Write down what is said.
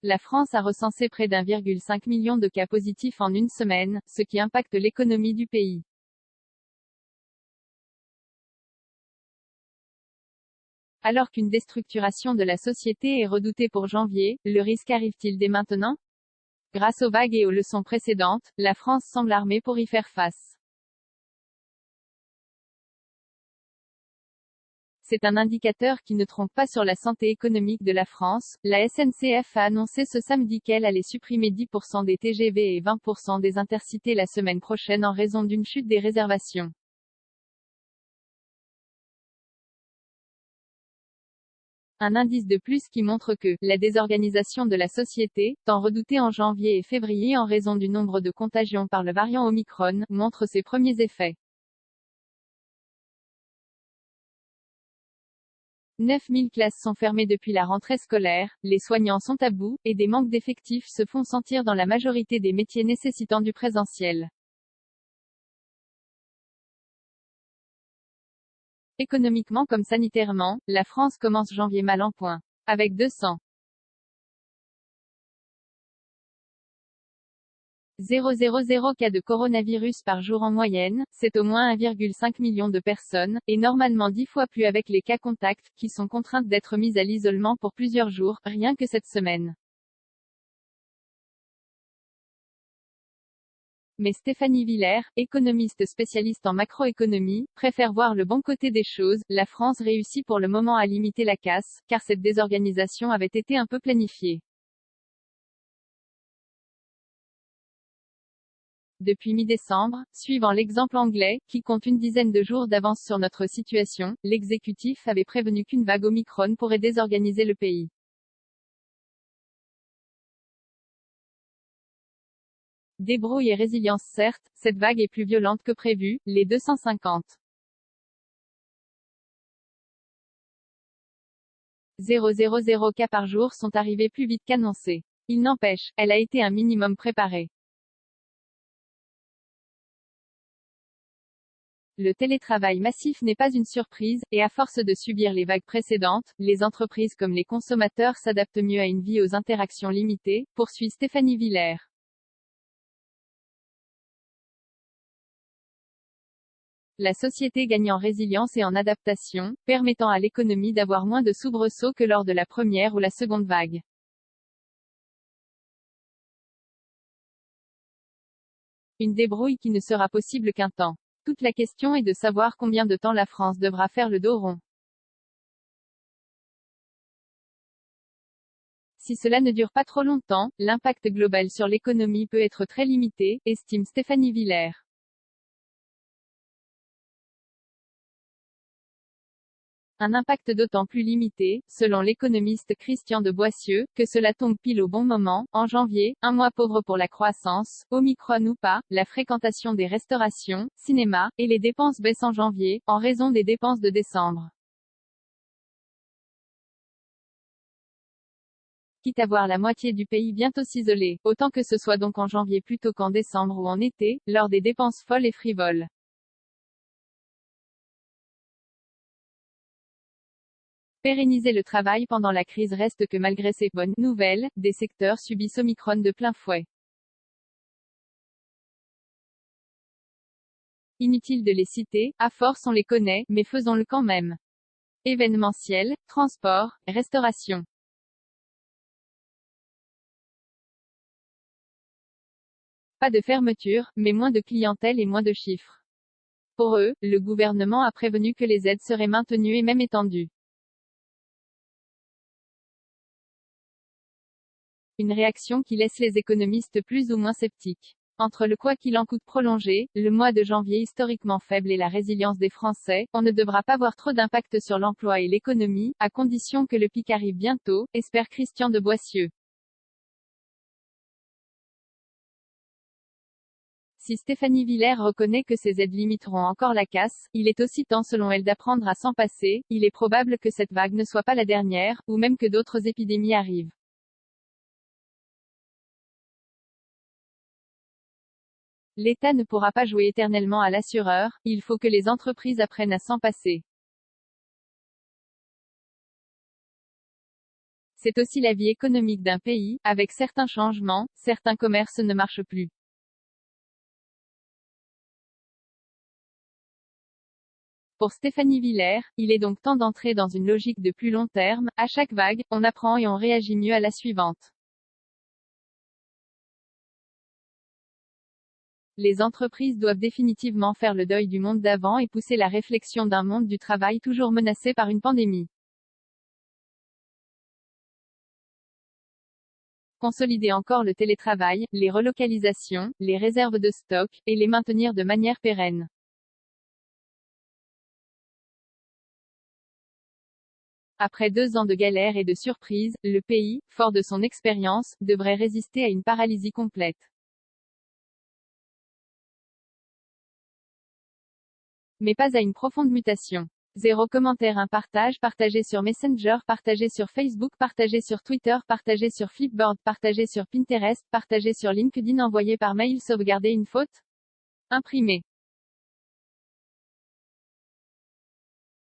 La France a recensé près d'1,5 million de cas positifs en une semaine, ce qui impacte l'économie du pays. Alors qu'une déstructuration de la société est redoutée pour janvier, le risque arrive-t-il dès maintenant? Grâce aux vagues et aux leçons précédentes, la France semble armée pour y faire face. C'est un indicateur qui ne trompe pas sur la santé économique de la France. La SNCF a annoncé ce samedi qu'elle allait supprimer 10% des TGV et 20% des intercités la semaine prochaine en raison d'une chute des réservations. Un indice de plus qui montre que la désorganisation de la société, tant redoutée en janvier et février en raison du nombre de contagions par le variant Omicron, montre ses premiers effets. 9000 classes sont fermées depuis la rentrée scolaire, les soignants sont à bout, et des manques d'effectifs se font sentir dans la majorité des métiers nécessitant du présentiel. Économiquement comme sanitairement, la France commence janvier mal en point. Avec 200 000 cas de coronavirus par jour en moyenne, c'est au moins 1,5 million de personnes, et normalement 10 fois plus avec les cas contacts, qui sont contraintes d'être mises à l'isolement pour plusieurs jours, rien que cette semaine. Mais Stéphanie Villers, économiste spécialiste en macroéconomie, préfère voir le bon côté des choses. La France réussit pour le moment à limiter la casse, car cette désorganisation avait été un peu planifiée. Depuis mi-décembre, suivant l'exemple anglais, qui compte une dizaine de jours d'avance sur notre situation, l'exécutif avait prévenu qu'une vague Omicron pourrait désorganiser le pays. Débrouille et résilience certes, cette vague est plus violente que prévu, les 250 000 cas par jour sont arrivés plus vite qu'annoncé. Il n'empêche, elle a été un minimum préparée. Le télétravail massif n'est pas une surprise, et à force de subir les vagues précédentes, les entreprises comme les consommateurs s'adaptent mieux à une vie aux interactions limitées, poursuit Stéphanie Villers. La société gagne en résilience et en adaptation, permettant à l'économie d'avoir moins de soubresauts que lors de la première ou la seconde vague. Une débrouille qui ne sera possible qu'un temps. Toute la question est de savoir combien de temps la France devra faire le dos rond. Si cela ne dure pas trop longtemps, l'impact global sur l'économie peut être très limité, estime Stéphanie Villers. Un impact d'autant plus limité, selon l'économiste Christian de Boissieu, que cela tombe pile au bon moment. En janvier, un mois pauvre pour la croissance, Omicron ou pas, la fréquentation des restaurations, cinémas, et les dépenses baissent en janvier, en raison des dépenses de décembre. Quitte à voir la moitié du pays bientôt s'isoler, autant que ce soit donc en janvier plutôt qu'en décembre ou en été, lors des dépenses folles et frivoles. Pérenniser le travail pendant la crise reste que malgré ces bonnes nouvelles, des secteurs subissent Omicron de plein fouet. Inutile de les citer, à force on les connaît, mais faisons-le quand même. Événementiel, transport, restauration. Pas de fermeture, mais moins de clientèle et moins de chiffres. Pour eux, le gouvernement a prévenu que les aides seraient maintenues et même étendues. Une réaction qui laisse les économistes plus ou moins sceptiques. Entre le quoi qu'il en coûte prolongé, le mois de janvier historiquement faible et la résilience des Français, on ne devra pas voir trop d'impact sur l'emploi et l'économie, à condition que le pic arrive bientôt, espère Christian de Boissieu. Si Stéphanie Villers reconnaît que ces aides limiteront encore la casse, il est aussi temps selon elle d'apprendre à s'en passer. Il est probable que cette vague ne soit pas la dernière, ou même que d'autres épidémies arrivent. L'État ne pourra pas jouer éternellement à l'assureur, il faut que les entreprises apprennent à s'en passer. C'est aussi la vie économique d'un pays, avec certains changements, certains commerces ne marchent plus. Pour Stéphanie Villers, il est donc temps d'entrer dans une logique de plus long terme. À chaque vague, on apprend et on réagit mieux à la suivante. Les entreprises doivent définitivement faire le deuil du monde d'avant et pousser la réflexion d'un monde du travail toujours menacé par une pandémie. Consolider encore le télétravail, les relocalisations, les réserves de stock, et les maintenir de manière pérenne. Après 2 ans de galère et de surprises, le pays, fort de son expérience, devrait résister à une paralysie complète. Mais pas à une profonde mutation. 0 commentaire, un partage, partagé sur Messenger, partagé sur Facebook, partagé sur Twitter, partagé sur Flipboard, partagé sur Pinterest, partagé sur LinkedIn, envoyé par mail, sauvegarder une faute, imprimé.